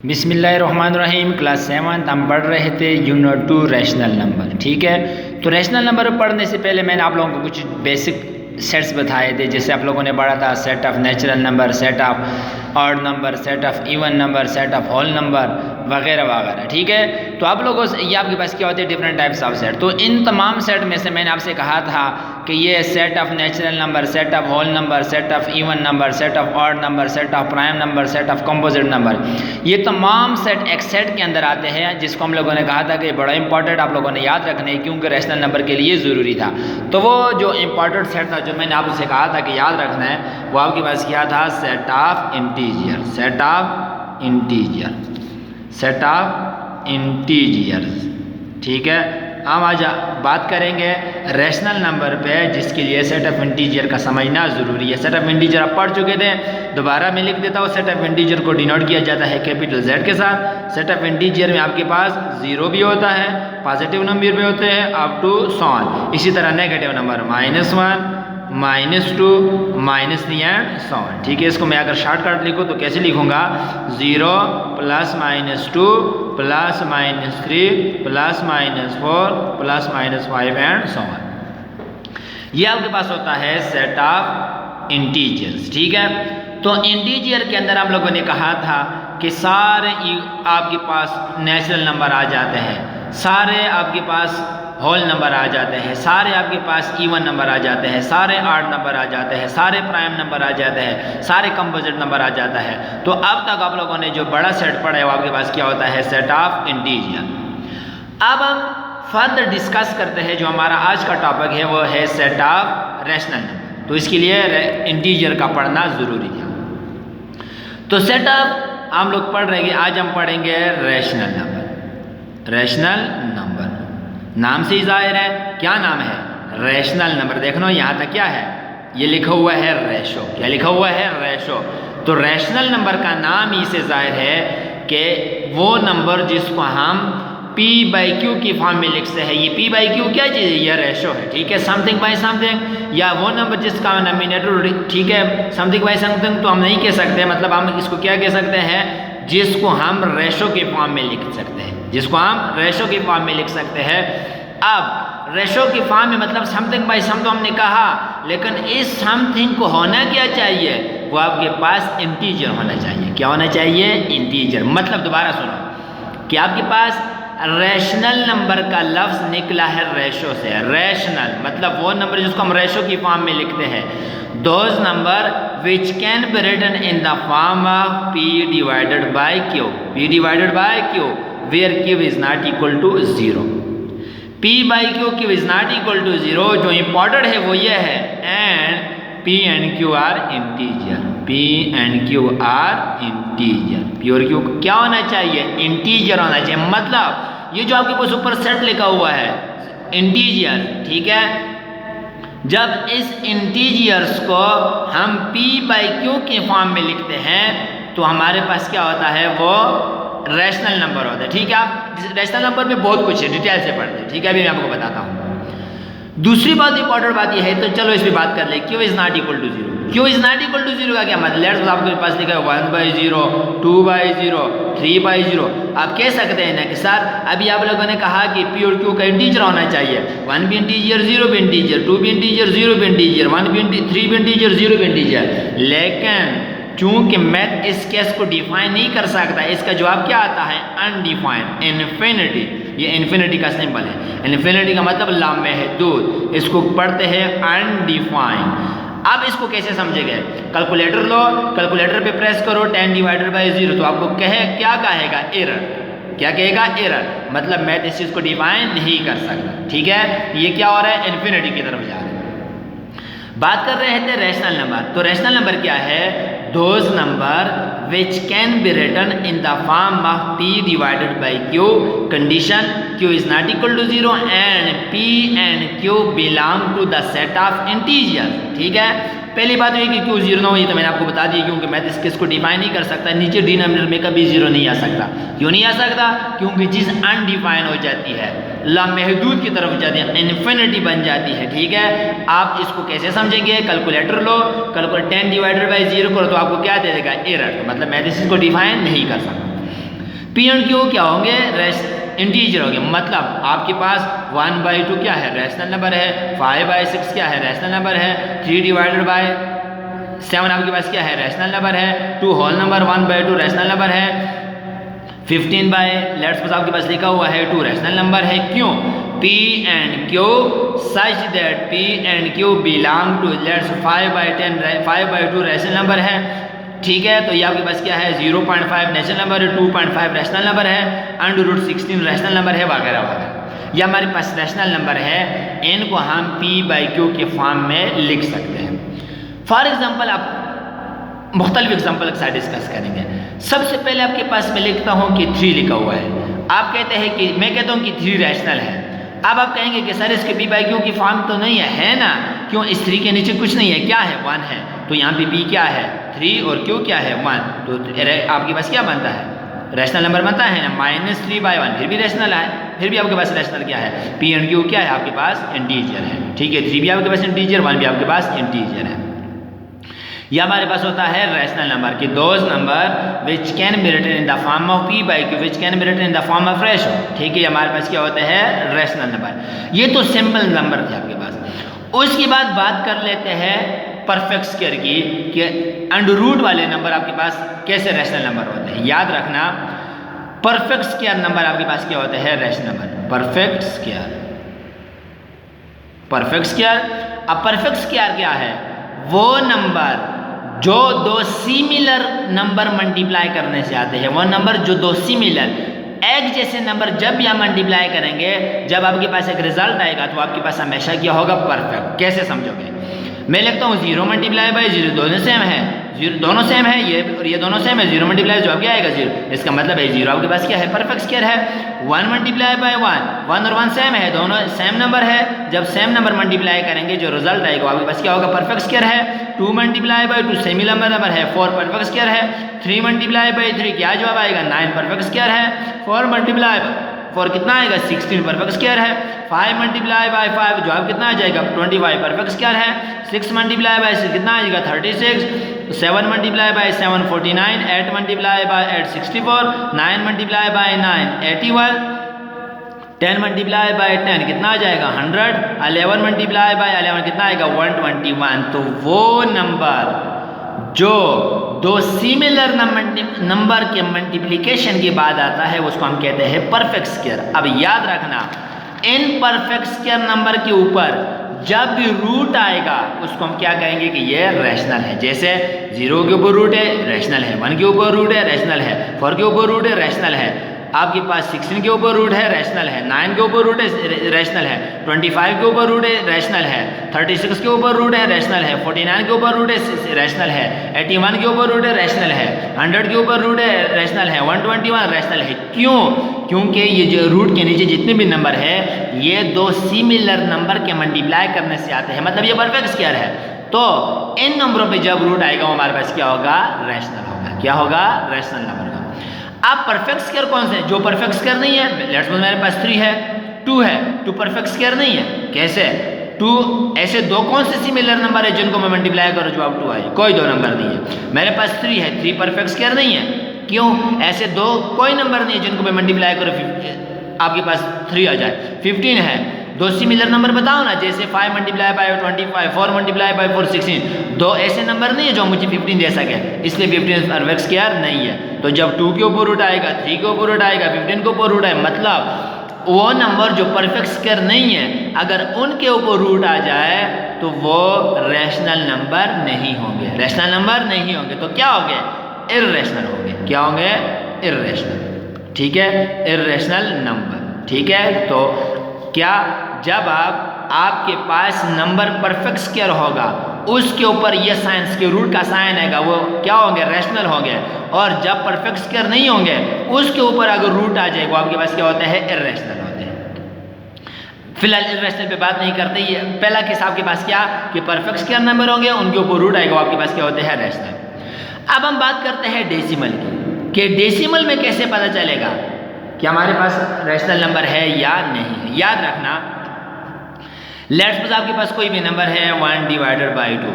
बिस्मिल्लाहिर्रहमानिर्रहीम। क्लास 7 हम पढ़ रहे थे यूनिट 2 रैशनल नंबर। ठीक है, तो रैशनल नंबर पढ़ने से पहले मैंने आप लोगों को कुछ बेसिक सेट्स बताए थे। जैसे आप लोगों ने पढ़ा था set of natural number, set of odd number, set of even number, set of whole number वगैरह वगैरह। ठीक है, तो आप लोगों से ये आपके पास क्या होते हैं, डिफरेंट टाइप्स ऑफ सेट। तो इन तमाम सेट में से मैंने आपसे कहा था कि ये set of natural number, set of whole number, set of even number, set of odd number, set of prime number, set of composite number, ये तमाम सेट एक सेट के अंदर आते हैं, जिसको हम लोगों ने कहा था कि बड़ा इंपॉर्टेंट आप लोगों ने याद रखना है, क्योंकि रैशनल नंबर के लिए ज़रूरी था। तो वो जो इंपॉर्टेंट सेट था जो मैंने आपसे कहा था कि याद रखना है, वो आपके पास क्या था, set of integer, set of integer, set of integers. ठीक है, हम आज बात करेंगे रैशनल नंबर पे, जिसके लिए सेट ऑफ इंटीजर का समझना ज़रूरी है। सेट ऑफ इंटीजर आप पढ़ चुके थे, दोबारा मैं लिख देता हूँ। सेट ऑफ इंटीजर को डिनोट किया जाता है कैपिटल Z के साथ। सेट ऑफ इंटीजर में आपके पास 0 भी होता है, पॉजिटिव नंबर भी होते हैं अप टू 100। इसी तरह negative number -1, -2, -3 and so on। ठीक है, इसको मैं अगर शॉर्टकट लिखूँ तो कैसे लिखूँगा, 0 +-2 +-3 +-4 +-5 एंड so on। ये आपके पास होता है सेट ऑफ इंटीजर्स। ठीक है, तो इंटीजर के अंदर हम लोगों ने कहा था कि सारे आपके पास नेचुरल नंबर आ जाते हैं, सारे आपके पास होल नंबर आ जाते हैं, सारे आपके पास इवन नंबर आ जाते हैं, सारे ऑड नंबर आ जाते हैं, सारे प्राइम नंबर आ जाते हैं, सारे कंपोजिट नंबर आ जाता है। तो अब तक आप लोगों ने जो बड़ा सेट पढ़ा है वो आपके पास क्या होता है, सेट ऑफ इंटीजर। अब हम फर्दर डिस्कस करते हैं, जो हमारा आज का टॉपिक है वो है सेट ऑफ रैशनल नंबर। तो इसके लिए इंटीजर का पढ़ना ज़रूरी है। तो सेट ऑफ हम लोग पढ़ रहे हैं, आज हम पढ़ेंगे रैशनल नंबर। रैशनल नंबर नाम से ही जाहिर है, क्या नाम है, रैशनल नंबर। देखो यहाँ तक क्या है, ये लिखा हुआ है रेशो। क्या लिखा हुआ है, रेशो। तो रैशनल नंबर का नाम ही से जाहिर है कि वो नंबर जिसको हम P/Q की फॉर्म में लिखते हैं। ये P/Q क्या चीज़ है, ये रेशो है। ठीक है, समथिंग बाय समथिंग, या वो नंबर जिसका नॉमिनेटर, ठीक है, समथिंग बाय समथिंग तो हम नहीं कह सकते, मतलब हम इसको क्या कह सकते हैं, जिसको हम रेशो के फॉर्म में लिख सकते हैं, जिसको हम रेशो की फॉर्म में लिख सकते हैं। अब रेशो की फॉर्म में मतलब समथिंग बाय सम तो हमने कहा, लेकिन इस समथिंग को होना क्या चाहिए, वो आपके पास इंटीजर होना चाहिए। क्या होना चाहिए, इंटीजर। मतलब दोबारा सुनो कि आपके पास रैशनल नंबर का लफ्ज़ निकला है रेशो से। रैशनल मतलब वो नंबर जिसको हम रेशो की फॉर्म में लिखते हैं, those number which can be written in the form of P/Q, P/Q, where Q is not equal to 0। P/Q Q is not equal to 0। जो इंपॉर्टेंट है वो ये है, and P and Q are integer, P and Q are integer. P और Q क्या होना चाहिए, integer होना चाहिए। मतलब ये जो आपके पास ऊपर सेट लिखा हुआ है इंटीजर, ठीक है, जब इस इंटीजर्स को हम P/Q के फॉर्म में लिखते हैं तो हमारे पास क्या होता है, वो रैशनल नंबर होता है। ठीक है, आप रैशनल नंबर में बहुत कुछ है, डिटेल से पढ़ते हैं। ठीक है, अभी मैं आपको बताता हूँ। दूसरी बात, इंपॉर्टेंट बात यह है, तो चलो इस पर बात कर ले। Q is not equal to 0। Q is not equal to 0 का क्या मतलब, लेट्स आपके पास लिखा है 1/0, 2/0, 3/0। आप कह सकते हैं ना कि सर अभी आप लोगों ने कहा कि P और Q का इंटीजर होना चाहिए, 1 भी इंटीजर, 0 भी इंटीजर, 2 भी इंटीजर, 0 भी इंटीजर, 1 भी 3 भी इंटीजर, 0 भी इंटीजर। लेकिन चूंकि मैथ इस केस को डिफाइन नहीं कर सकता, इसका जवाब क्या आता है, अनडिफाइंड, इन्फिनिटी। ये इन्फिनिटी का सिंबल है। इन्फिनिटी का मतलब लामहदूद, इसको पढ़ते हैं अनडिफाइंड। अब इसको कैसे समझेंगे, कैलकुलेटर लो, कैलकुलेटर पे प्रेस करो 10/0, तो आपको क्या कहेगा, एरर। क्या कहेगा, एरर। मतलब मैथ इस चीज़ को डिफाइन नहीं कर सकता। ठीक है, ये क्या हो रहा है, इन्फिनिटी की तरफ जा रहा है। बात कर रहे थे रैशनल नंबर। तो रैशनल नंबर क्या है, those number which can be written in the form of P/Q, condition Q is not equal to 0 and P and Q belong to the set of integer. ठीक है, पहली बात ये कि Q 0 ना हो, ये तो मैंने आपको बता दिया, क्योंकि मैं इस केस को डिफाइन नहीं कर सकता। नीचे डिनोमिनेटर में कभी 0 नहीं आ सकता। क्यों नहीं आ सकता, क्योंकि चीज़ अनडिफाइन हो जाती है, लामहदूद की तरफ जाती है, इन्फिनिटी बन जाती है। ठीक है, आप इसको कैसे समझेंगे, कैलकुलेटर लो, कैलकुलेटर 10/0 करो तो आपको क्या दे देगा, एरर। मतलब मैं इस चीज़ को डिफाइन नहीं कर सकता। पी एंड क्यू क्या होंगे, इंटीजर होंगे। मतलब आपके पास 1/2 क्या है, रैशनल नंबर है। 5/6 क्या है, रैशनल नंबर है। 3/7 आपके पास क्या है, रैशनल नंबर है। 2 होल नंबर 1/2 रैशनल नंबर है। 15 लेट्स सपोज आपके पास लिखा हुआ है 2 रैशनल नंबर है। क्यों, P and Q such that P and Q belong to let's 5/10 5/2 rational number है। ठीक है, तो ये आपके पास क्या है, 0.5 नेचुरल नंबर है, 2.5 रैशनल नंबर है, √16 रैशनल नंबर है, वगैरह वगैरह। ये हमारे पास रैशनल नंबर है, इनको हम P/Q के फॉर्म में लिख सकते हैं। फॉर एग्जाम्पल आप मुख्तलिफ एग्जाम्पल के साथ डिस्कस करेंगे। सबसे पहले आपके पास मैं लिखता हूँ कि 3 लिखा हुआ है। आप कहते हैं कि मैं कहता हूँ कि 3 रैशनल है। अब आप कहेंगे कि सर इसके P/Q की फॉर्म तो नहीं है ना, क्यों, इस 3 के नीचे कुछ नहीं है, क्या है, 1 है। तो यहाँ पे P क्या है, 3 और Q क्या है, 1। तो आपके पास क्या बनता है, रैशनल नंबर बनता है ना, -3/1 फिर भी रैशनल है, फिर भी आपके पास रैशनल क्या है, P एंड Q क्या है, आपके पास इंटीजर है। ठीक है, 3 भी आपके पास इंटीजर, 1 भी आपके पास इंटीजर है। यह हमारे पास होता है रैशनल नंबर कि those number which can be written in the form of P/Q which can be written in the form of ratio. ठीक है, हमारे पास क्या होता है, रैशनल नंबर। ये तो सिंपल नंबर थे आपके पास। उसके बाद बात कर लेते हैं परफेक्ट स्क्वायर की कि अंडर रूट वाले नंबर आपके पास कैसे रैशनल नंबर होते हैं। याद रखना, परफेक्ट स्क्वायर नंबर आपके पास क्या होता है, rational number. Perfect square, perfect square. अब परफेक्ट स्क्वायर क्या है, वो नंबर जो 2 सिमिलर नंबर मल्टीप्लाई करने से आते हैं। वो नंबर जो 2 सिमिलर एक जैसे नंबर जब भी हम मल्टीप्लाई करेंगे, जब आपके पास एक रिजल्ट आएगा तो आपके पास हमेशा क्या होगा, परफेक्ट। कैसे समझोगे, मैं लिखता हूँ 0 × 0 दोनों सेम है, दोनों सेम है, ये और ये दोनों सेम है। 0 × जो क्या आएगा 0, इसका मतलब है 0 आपके पास क्या है, परफेक्ट स्क्वायर है। 1 × 1 1 और 1 सेम है, दोनों सेम नंबर है। जब सेम नंबर मल्टीप्लाई करेंगे जो रिजल्ट आएगा आपके पास क्या होगा, परफेक्ट स्क्वायर है। 2 × 2 सिमिलर नंबर है, 4 परफेक्ट स्क्वायर है। 3 × 3 क्या जवाब आएगा, 9 परफेक्ट स्क्वायर है। 4 कितना आएगा, 16 परफेक्ट स्क्वायर है। 5 × 5 जवाब कितना आ जाएगा, 25 परफेक्ट स्क्वायर है। 6 × 6 कितना आएगा, 36। 7 × 7 49। 8 × 8 64। 9 × 9 81। 10 × 10 कितना आ जाएगा, 100। 11 × 11 कितना आएगा, 121। तो वो नंबर जो 2 सिमिलर नंबर के मल्टीप्लिकेशन के बाद आता है उसको हम कहते हैं परफेक्ट स्क्वायर। अब याद रखना, इन परफेक्ट स्क्वायर नंबर के ऊपर जब भी रूट आएगा उसको हम क्या कहेंगे कि ये रैशनल है। जैसे 0 के ऊपर रूट है, रैशनल है। 1 के ऊपर रूट है, रैशनल है। 4 के ऊपर रूट है, रैशनल है। आपके पास 16 के ऊपर रूट है, रैशनल है। 9 के ऊपर रूट है, रैशनल है। 25 के ऊपर रूट है, रैशनल है। 36 के ऊपर रूट है, रैशनल है। 49 के ऊपर रूट है, रैशनल है। 81 के ऊपर रूट है, रैशनल है। 100 के ऊपर रूट है, रैशनल है। 121 रैशनल है। क्यों, क्योंकि ये जो रूट के नीचे जितने भी नंबर है ये 2 सिमिलर नंबर के मल्टीप्लाई करने से आते हैं, मतलब ये परफेक्ट स्क्वायर है। तो इन नंबरों पे जब रूट आएगा हमारे पास क्या होगा, रैशनल होगा। क्या होगा, रैशनल नंबर होगा। अब परफेक्ट स्क्वायर कौन से, जो परफेक्ट स्क्वायर नहीं है, लेट्स सपोज मेरे पास 3 है, 2 है, 2 परफेक्ट स्क्वायर नहीं है। कैसे, 2 ऐसे 2 कौन से सिमिलर नंबर है जिनको मैं मल्टीप्लाई करूँ जवाब 2 आए, कोई 2 नंबर नहीं है। मेरे पास 3 है, 3 परफेक्ट स्क्वायर नहीं है। क्यों, ऐसे 2 कोई नंबर नहीं है जिनको मैं मल्टीप्लाई करूँ आपके पास 3 आ जाए। 15 है, 2 सिमिलर नंबर बताओ ना, जैसे 5 × 25, 4 × 4 16। 2 ऐसे नंबर नहीं है जो मुझे 15 दे सके, इसलिए 15 परफेक्ट स्क्वायर नहीं है। तो जब 2 के ऊपर रूट आएगा, 3 के ऊपर रूट आएगा, 15 के ऊपर रूट आए, मतलब वो नंबर जो परफेक्ट स्क्वायर नहीं है अगर उनके ऊपर रूट आ जाए तो वो रैशनल नंबर नहीं होंगे, रैशनल नंबर नहीं होंगे। तो क्या होंगे, इर्रेशनल होंगे। क्या होंगे, इर्रेशनल। ठीक है, इर्रेशनल नंबर। ठीक है, तो क्या, जब आपके पास नंबर परफेक्ट स्क्वायर होगा उसके ऊपर ये साइन के रूट का साइन आएगा, वो क्या होंगे, रैशनल होंगे। और जब परफेक्ट स्क्वायर नहीं होंगे उसके ऊपर अगर रूट आ जाए वो आपके पास क्या होते हैं, इर्रेशनल होते हैं। फिलहाल इर्रेशनल पे बात नहीं करते। ये पहला केस आपके पास क्या, कि परफेक्ट स्क्वायर नंबर होंगे उनके ऊपर रूट आएगा, आपके पास क्या होते हैं, रैशनल। अब हम बात करते हैं डेसिमल की, कि डेसिमल में कैसे पता चलेगा कि हमारे पास रैशनल नंबर है या नहीं है। याद रखना, लेट्स सपोज आपके पास कोई भी नंबर है 1/2,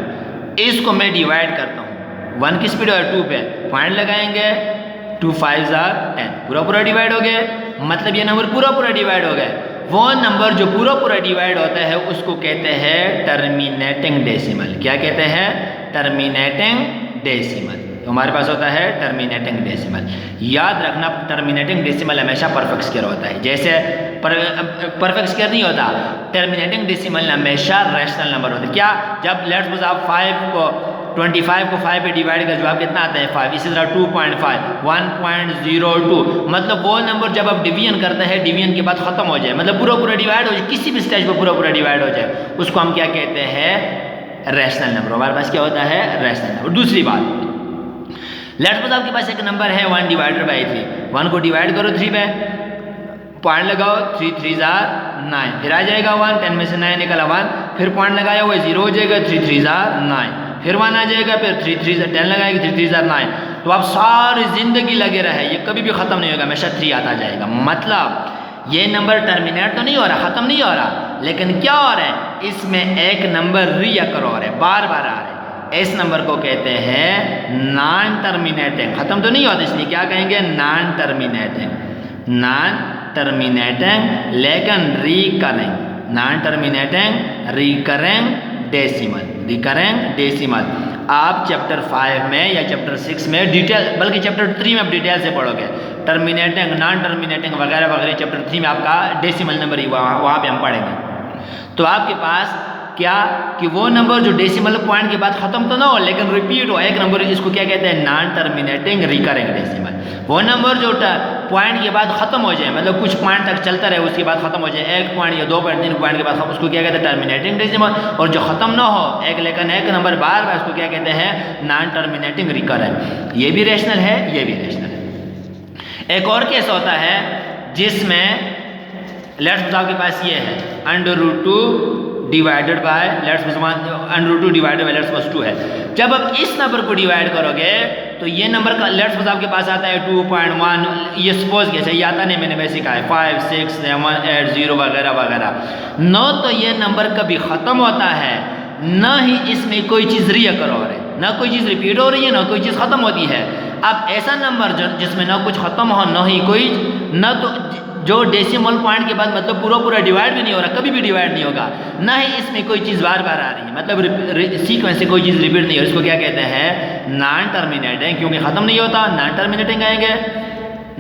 इसको मैं डिवाइड करता हूँ 1 की स्पीड और 2 पे, पॉइंट लगाएंगे, 2 5 10, पूरा पूरा डिवाइड हो गया, मतलब ये नंबर पूरा पूरा डिवाइड हो गया। वो नंबर जो पूरा पूरा डिवाइड होता है उसको कहते हैं टर्मिनेटिंग डेसिमल। क्या कहते हैं? Terminating decimal. तो हमारे पास होता है टर्मिनेटिंग डेसिमल। याद रखना टर्मिनेटिंग डेसिमल हमेशा परफेक्ट स्क्वायर होता है, जैसे परफेक्ट स्क्वायर नहीं होता, टर्मिनेटिंग डेसिमल हमेशा रैशनल नंबर होता है। क्या? जब लेट्स सपोज आप 25 को 5 पे डिवाइड कर जवाब कितना आता है? 5। इसी तरह 2.5 1.02, मतलब वो नंबर जब आप डिवीजन करते हैं, डिवीजन के बाद खत्म हो जाए, मतलब पूरा पूरा डिवाइड हो जाए, किसी भी स्टेज पर पूरा पूरा डिवाइड हो जाए, उसको हम क्या कहते हैं? Rational number. हमारे पास क्या होता है? Rational number. दूसरी बात, लेट्स सपोज आपके पास एक नंबर है 1 डिवाइडेड बाई 3, 1 को डिवाइड करो 3 पे, पॉइंट लगाओ, 3 3 9, फिर आ जाएगा 1, 10 में से 9 निकला 1, फिर पॉइंट लगाया हुआ 0 हो जाएगा, 3 3 9, फिर 1 आ जाएगा, फिर 3 3 10 लगाएगा, 3 3 9। तो आप सारी जिंदगी लगे रहे, ये कभी भी खत्म नहीं होगा, हमेशा 3 आता जाएगा। मतलब ये नंबर टर्मिनेट तो नहीं हो रहा, खत्म नहीं हो रहा, लेकिन क्या हो रहा है? इसमें एक नंबर रीअकर हो रहा है, बार बार आ रहा है। इस नंबर को कहते हैं नॉन टर्मिनेटिंग। खत्म तो नहीं होता, इसलिए क्या कहेंगे? Non terminating. नॉन टर्मिनेटिंग लेकिन recurring, non terminating recurring decimal. Recurring decimal आप चैप्टर 5 में या चैप्टर 6 में डिटेल, बल्कि चैप्टर 3 में आप डिटेल से पढ़ोगे। टर्मिनेटिंग, नॉन टर्मिनेटिंग वगैरह वगैरह चैप्टर 3 में आपका डेसिमल नंबर ही वहाँ पे हम पढ़ेंगे। तो आपके पास क्या कि वो नंबर जो डेसिमल पॉइंट के बाद खत्म तो ना हो लेकिन रिपीट हो, एक नंबर, इसको क्या कहते हैं? Non terminating recurring decimal. वो नंबर जो पॉइंट के बाद खत्म हो जाए, मतलब कुछ पॉइंट तक चलता रहे, उसके बाद खत्म हो जाए, 1 पॉइंट या 2 पॉइंट 3 पॉइंट के बाद, उसको क्या कहते हैं? Terminating decimal. और जो खत्म ना हो लेकिन एक नंबर बार बार, उसको क्या कहते हैं? Non terminating recurring. ये भी रेशनल है, ये भी रेशनल है। एक और केस होता है जिसमें लेट्स सपोज आपके पास ये है √2 divided by let's suppose √2 divided by let's suppose 2 है। जब आप इस नंबर को डिवाइड करोगे तो ये नंबर का लेट्स सपोज आपके पास आता है 2.1, ये सपोज कैसे ये आता नहीं, मैंने वैसे कहा है 5 6 7 8 0 वगैरह वगैरह। न तो ये नंबर कभी ख़त्म होता है, न ही इसमें कोई चीज़ रिअकर हो रही है, न कोई चीज़ रिपीट हो रही है, न कोई चीज़ ख़त्म होती है। अब ऐसा नंबर जिसमें न कुछ ख़त्म हो, न ही कोई, न तो जो डेसिमल पॉइंट के बाद मतलब पूरा पूरा डिवाइड भी नहीं हो रहा, कभी भी डिवाइड नहीं होगा, ना ही इसमें कोई चीज़ बार बार आ रही है, मतलब सीक्वेंस से कोई चीज़ रिपीट नहीं हो, इसको क्या कहते हैं? नॉन टर्मिनेटिंग, क्योंकि ख़त्म नहीं होता, नॉन टर्मिनेटिंग आएंगे,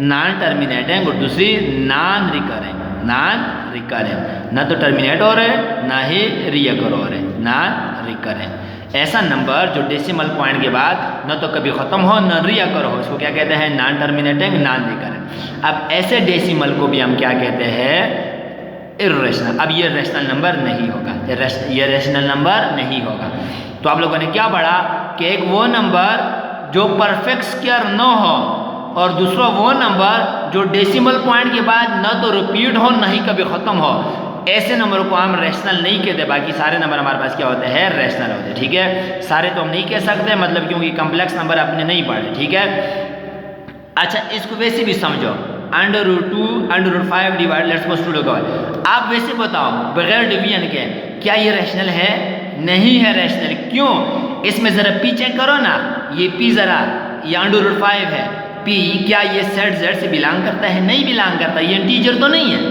नॉन टर्मिनेटिंग। और दूसरी नॉन रिकरिंग, नॉन रिकरिंग, न तो टर्मिनेट हो रहे ना ही रिअकर हो रहे, नॉन रिकरिंग। ऐसा नंबर जो डेसिमल पॉइंट के बाद न तो कभी ख़त्म हो न रिअकर हो, इसको क्या कहते हैं? Non terminating, non recurring. अब ऐसे डेसिमल को भी हम क्या कहते हैं? इर्रेशनल। अब ये रेशनल नंबर नहीं होगा, ये रेशनल नंबर नहीं होगा। तो आप लोगों ने क्या पढ़ा कि एक वो नंबर जो परफेक्ट स्क्वायर न हो और दूसरा वो नंबर जो डेसिमल पॉइंट के बाद न तो रिपीट हो न ही कभी ख़त्म हो, ऐसे नंबर को हम रैशनल नहीं कहते। बाकी सारे नंबर हमारे पास क्या होते हैं? रैशनल होते हैं। ठीक है, सारे तो हम नहीं कह सकते, मतलब क्योंकि कॉम्प्लेक्स नंबर आपने नहीं पढ़े। ठीक है, अच्छा इसको वैसे भी समझो, √2 √5 डिवाइड लेट्स सपोज 2 लगाओ। आप वैसे बताओ बगैर डिवीजन के क्या ये रैशनल है? नहीं है रैशनल। क्यों? इसमें ज़रा पी चेक करो ना, ये पी ज़रा, ये √5 है, पी क्या ये सेट जेड से बिलोंग करता है? नहीं बिलोंग करता, ये इंटीजर तो नहीं है,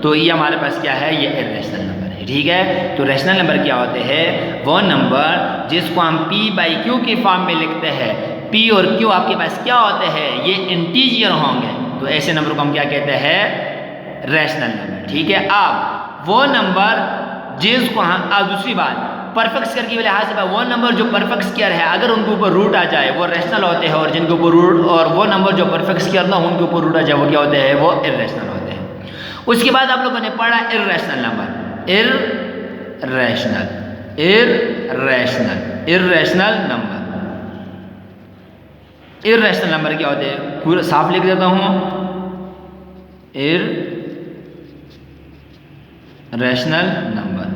तो ये हमारे पास क्या है? ये इर्रेशनल नंबर है। ठीक है, तो रैशनल नंबर क्या होते हैं? वो नंबर जिसको हम p/q के फॉर्म में लिखते हैं, p और q आपके पास क्या होते हैं? ये इंटीजर होंगे, तो ऐसे नंबर को हम क्या कहते हैं? Rational number. ठीक है, अब वो नंबर जिसको हम, अब दूसरी बात परफेक्ट स्क्वायर की लिहाज से वो नंबर जो परफेक्ट स्क्वायर है अगर उनके ऊपर रूट आ जाए वो रैशनल होते हैं, और जिनके ऊपर रूट, और वो नंबर जो परफेक्ट स्क्वायर ना हो उनके ऊपर रूट आ जाए वो क्या होते हैं? वो इर्रेशनल होते हैं। उसके बाद आप लोगों ने पढ़ा irrational number, irrational number. Irrational number क्या होते हैं? पूरा साफ लिख देता हूं, इर्रेशनल नंबर।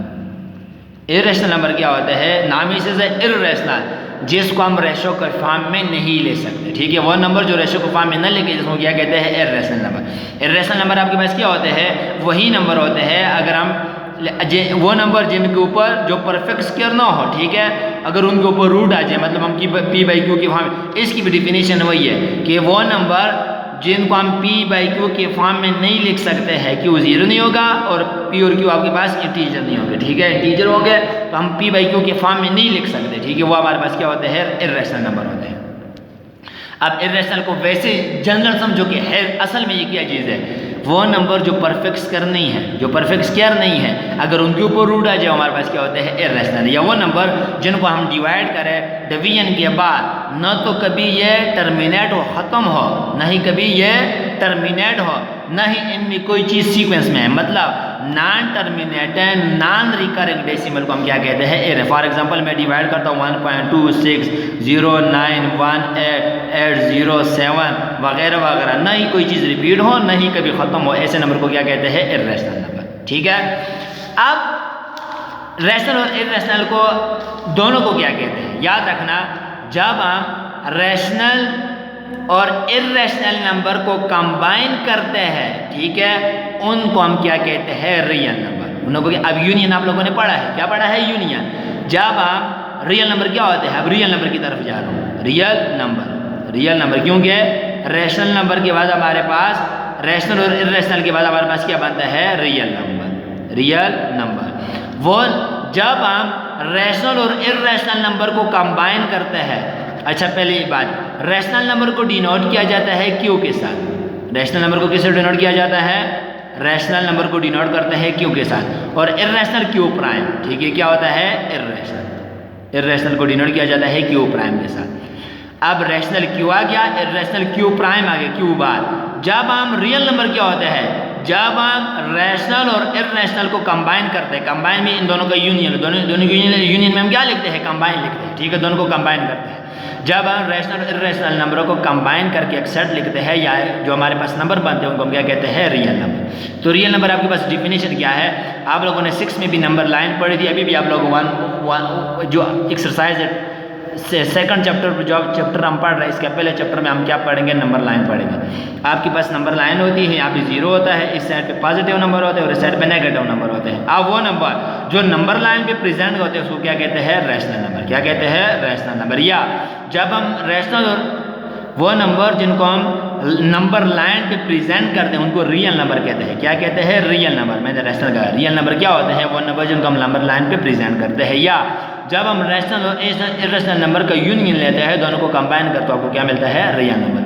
इर्रेशनल नंबर क्या होता है? नाम ही से इर्रेशनल, जिसको हम रेशो के फॉर्म में नहीं ले सकते। ठीक है, वो नंबर जो रेशो के फॉर्म में न लेके जिसको क्या कहते हैं? Irrational number. इर्रेशनल नंबर आपके पास क्या होते हैं? वही नंबर होते हैं अगर हम वो नंबर जिनके ऊपर जो परफेक्ट स्क्वायर ना हो, ठीक है, अगर उनके ऊपर रूट आ जाए, मतलब हम पी बाई क्यू की फॉर्म, इसकी भी डिफिनीशन वही है कि वो नंबर जिनको हम पी बाई क्यू के फॉर्म में नहीं लिख सकते हैं, क्यू जीरो नहीं होगा और पी और क्यू आपके पास इंटीजर नहीं होंगे, ठीक है, इंटीजर होंगे तो हम पी बाई क्यू के फॉर्म में नहीं लिख सकते, ठीक है, वो हमारे पास क्या होते हैं, इर्रेशनल नंबर होते हैं। अब इर्रेशनल को वैसे जनरल समझो कि है, असल में ये क्या चीज़ है, वो नंबर जो परफेक्ट स्क्वायर नहीं है, जो परफेक्ट स्क्वायर नहीं है, अगर उनके ऊपर रूट आ जाए हमारे पास क्या होते हैं, इर्रेशनल। या वो नंबर जिनको हम डिवाइड करें डिवीजन के बाद न तो कभी ये टर्मिनेट हो, ख़त्म हो, न ही कभी ये टर्मिनेट हो, न ही इनमें कोई चीज़ सीक्वेंस में है, मतलब non terminated non recurring decimal को हम क्या कहते हैं, फॉर एग्जांपल मैं डिवाइड करता हूँ 1.2609188007 वगैरह वगैरह, न ही कोई चीज़ रिपीट हो, न ही कभी ख़त्म हो, ऐसे नंबर को क्या कहते हैं, इर्रेशनल नंबर, ठीक है। अब रैशनल और इर्रेशनल को दोनों को क्या कहते हैं, याद रखना, जब हम रैशनल और इर्रेशनल नंबर को कंबाइन करते हैं, ठीक है, उनको हम क्या कहते हैं, रियल नंबर। उन लोगों के अब यूनियन आप लोगों ने पढ़ा है, क्या पढ़ा है, यूनियन। जब हम रियल नंबर क्या होते हैं, अब रियल नंबर की तरफ जा रहा हूँ, रियल नंबर, रियल नंबर, क्योंकि रैशनल नंबर के बाद हमारे पास, रैशनल और इर्रेशनल के बाद हमारे पास क्या बनता है, रियल नंबर, रियल नंबर। वो जब हम रैशनल और इर्रेशनल नंबर को कंबाइन करते हैं, अच्छा पहले ये बात, रैशनल नंबर को डिनोट किया जाता है क्यू के साथ, रैशनल नंबर को किससे डिनोट किया जाता है, रैशनल नंबर को डिनोट करते हैं क्यू के साथ, और इर्रेशनल क्यू प्राइम, ठीक है, क्या होता है, इर्रेशनल, इर्रेशनल को डिनोट किया जाता है क्यू प्राइम के साथ। अब रैशनल क्यू आ गया, इर्रेशनल क्यू प्राइम आ गया, क्यू बार। जब हम रियल नंबर क्या होते हैं, जब हम रैशनल और इर्रेशनल को कंबाइन करते हैं, कंबाइन में इन दोनों का यूनियन, दोनों यूनियन में हम क्या लिखते हैं, कंबाइन लिखते हैं, ठीक है, दोनों को कंबाइन करते हैं। जब हम रैशनल और इर्रेशनल नंबरों को कंबाइन करके एक सेट लिखते हैं, या जो हमारे पास नंबर बनते हैं उनको हम क्या कहते हैं, रियल नंबर। तो रियल नंबर आपके पास डिफिनेशन क्या है, आप लोगों ने 6 में भी नंबर लाइन पढ़ी थी, अभी भी आप लोग जो एक्सरसाइज सेकंड चैप्टर जो चैप्टर हम पढ़ रहे हैं, इसके पहले चैप्टर में हम क्या पढ़ेंगे, नंबर लाइन पढ़ेंगे। आपके पास नंबर लाइन होती है, यहाँ पे 0 होता है, इस साइड पे पॉजिटिव नंबर होते हैं और इस साइड पे नेगेटिव नंबर होते हैं। अब वो नंबर जो नंबर लाइन पे प्रेजेंट होते हैं उसको क्या कहते हैं, रैशनल नंबर, क्या कहते हैं, रैशनल नंबर। या जब हम रैशनल और वो नंबर जिनको हम नंबर लाइन पे प्रेजेंट करते हैं उनको रियल नंबर कहते हैं, क्या कहते हैं, रियल नंबर। मैंने रैशनल कहा, रियल नंबर क्या होते हैं, वो नंबर जिनको हम नंबर लाइन पे प्रेजेंट करते हैं। या जब हम रैशनल और इर्रेशनल नंबर का यूनियन लेते हैं, दोनों को कंबाइन करते हैं, आपको क्या मिलता है, रियल नंबर।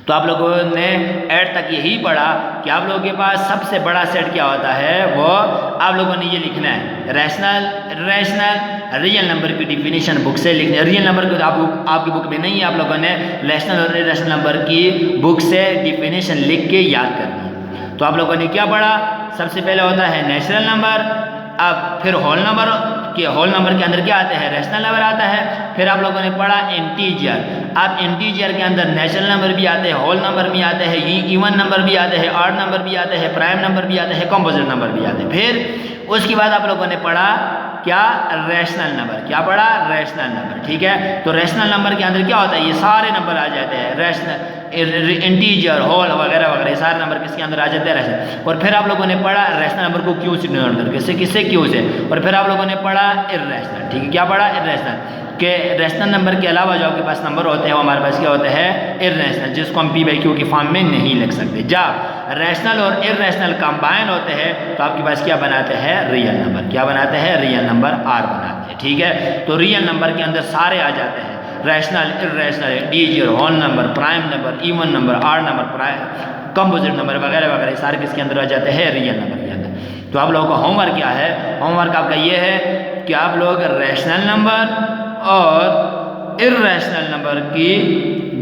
तो आप लोगों ने 8 तक यही पढ़ा कि आप लोगों के पास सबसे बड़ा सेट क्या होता है, वो आप लोगों ने ये लिखना है, रैशनल, इर्रेशनल, रियल नंबर की डिफिनीशन बुक से लिखनी है। रियल नंबर को आपकी बुक में नहीं है, आप लोगों ने रैशनल और इर्रेशनल नंबर की बुक से डिफिनीशन लिख के याद करनी है। तो आप लोगों ने क्या पढ़ा, सबसे पहले होता है नेचुरल नंबर, अब फिर होल नंबर के होल नंबर के अंदर क्या आता है, रैशनल नंबर आता है। फिर आप लोगों ने पढ़ा इंटीजर, अब इंटीजर के अंदर नेचुरल नंबर भी आते हैं, होल नंबर भी आते हैं, इवन नंबर भी आते हैं, ऑड नंबर भी आते हैं, प्राइम नंबर भी आते हैं, कंपोजिट नंबर भी आते हैं। फिर उसके बाद आप लोगों ने पढ़ा क्या, रैशनल नंबर, क्या पढ़ा, रैशनल नंबर, ठीक है। तो रैशनल नंबर के अंदर क्या होता है, ये सारे नंबर आ जाते हैं, रैशनल, इंटीजर, होल वगैरह वगैरह, ये सारे नंबर किसके अंदर आ जाते हैं, रैशनल। और फिर आप लोगों ने पढ़ा रैशनल नंबर को क्यू से डिनोट करके, किससे, क्यू से। और फिर आप लोगों ने पढ़ा इर्रेशनल, ठीक है, क्या पढ़ा, इर्रेशनल, के रैशनल नंबर के अलावा जो आपके पास नंबर होते हैं वो हमारे पास क्या होते हैं, इर्रेशनल, जिसको हम पी बाई क्यू की फॉर्म में नहीं लिख सकते। जब रैशनल और इर्रेशनल कंबाइन होते हैं तो आपके पास क्या बनाते हैं, रियल नंबर, क्या बनाते हैं, रियल नंबर आर बनाते हैं, ठीक है। तो रियल नंबर के अंदर सारे आ जाते हैं, rational, irrational, integer, whole number, prime number, even number, odd number, composite number वगैरह वगैरह, सारे किसके अंदर आ जाते हैं, रियल नंबर के अंदर। तो आप लोगों का होमवर्क क्या है, होमवर्क आपका ये है कि आप लोग रैशनल नंबर और इर्रेशनल नंबर की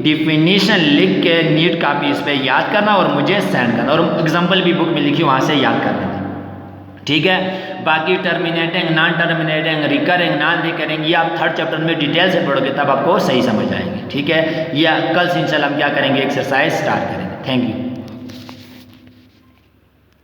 डिफिनीशन लिख के नीट कॉपी इस पर याद करना और मुझे सेंड करना, और एग्जाम्पल भी बुक में लिखी वहाँ से याद कर लेना, ठीक है। बाकी terminating, non terminating, recurring, non recurring, ये आप 3rd चैप्टर में डिटेल से पढ़ोगे तब आपको सही समझ आएगी, ठीक है। या कल से इंशाल्लाह हम क्या करेंगे, एक्सरसाइज स्टार्ट करेंगे। Thank you.